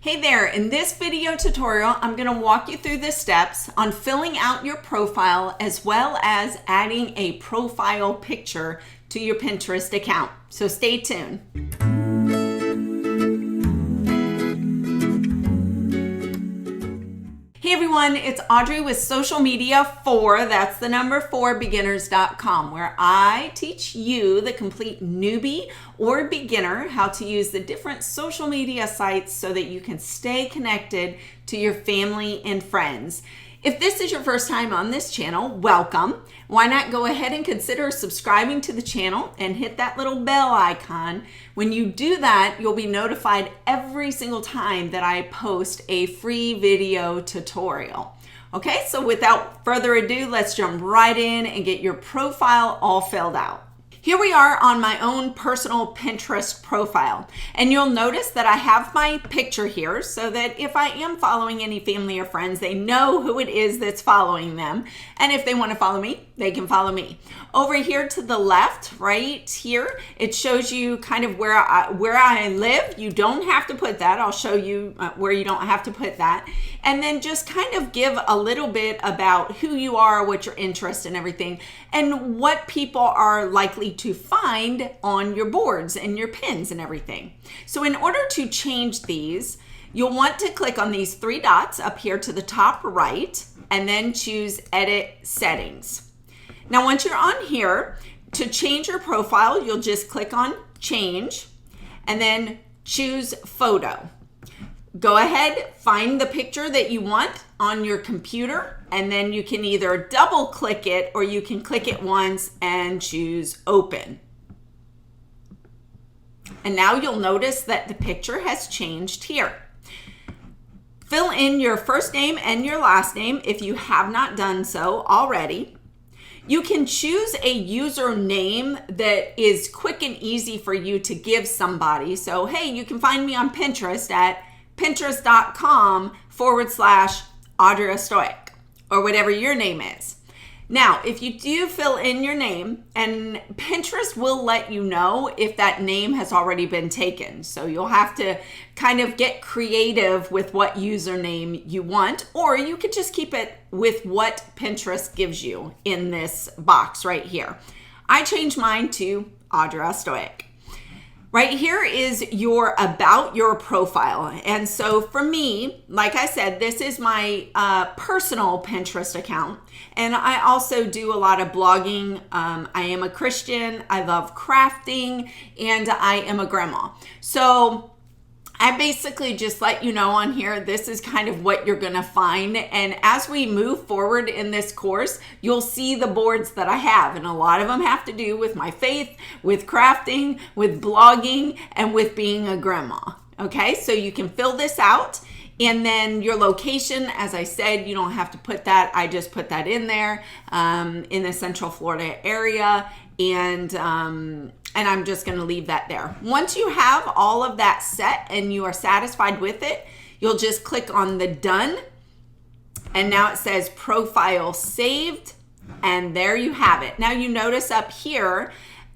Hey there, in this video tutorial, I'm going to walk you through the steps on filling out your profile as well as adding a profile picture to your Pinterest account. So stay tuned. Hey everyone, it's Audrey with Social Media 4, that's the number 4 beginners.com, where I teach you, the complete newbie or beginner, how to use the different social media sites so that you can stay connected to your family and friends. If this is your first time on this channel, welcome. Why not go ahead and consider subscribing to the channel and hit that little bell icon. When you do that, you'll be notified every single time that I post a free video tutorial. Okay, so without further ado, let's jump right in and get your profile all filled out. Here we are on my own personal Pinterest profile, and you'll notice that I have my picture here so that if I am following any family or friends, they know who it is that's following them, and if they want to follow me, they can follow me. Over here to the left, right here, it shows you kind of where I live. You don't have to put that. I'll show you where you don't have to put that. And then just kind of give a little bit about who you are, what your interests and everything, and what people are likely to find on your boards and your pins and everything. So in order to change these, you'll want to click on these 3 dots up here to the top right, and then choose Edit Settings. Now, once you're on here, to change your profile, you'll just click on Change and then choose Photo. Go ahead, find the picture that you want on your computer, and then you can either double click it or you can click it once and choose Open. And now you'll notice that the picture has changed here. Fill in your first name and your last name if you have not done so already. You can choose a username that is quick and easy for you to give somebody. So, hey, you can find me on Pinterest at pinterest.com/Audrey Stoic or whatever your name is. Now, if you do fill in your name, and Pinterest will let you know if that name has already been taken. So you'll have to kind of get creative with what username you want, or you could just keep it with what Pinterest gives you in this box right here. I changed mine to Audrey Stoic. Right here is your about your profile. And so for me, like I said, this is my personal Pinterest account. And I also do a lot of blogging. I am a Christian. I love crafting, and I am a grandma. So I basically just let you know on here, this is kind of what you're gonna find. And as we move forward in this course, you'll see the boards that I have. And a lot of them have to do with my faith, with crafting, with blogging, and with being a grandma. Okay, so you can fill this out. And then your location, as I said, you don't have to put that. I just put that in there in the Central Florida area. And I'm just going to leave that there. Once you have all of that set and you are satisfied with it, you'll just click on the done. And now it says profile saved. And there you have it. Now you notice up here,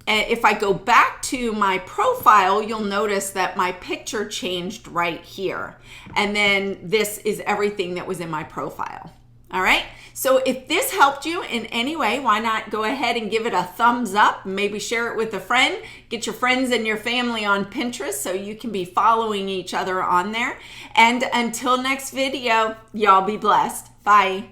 if I go back to my profile, you'll notice that my picture changed right here. And then this is everything that was in my profile. All right, so if this helped you in any way, why not go ahead and give it a thumbs up, maybe share it with a friend, get your friends and your family on Pinterest so you can be following each other on there. And until next video, y'all be blessed. Bye.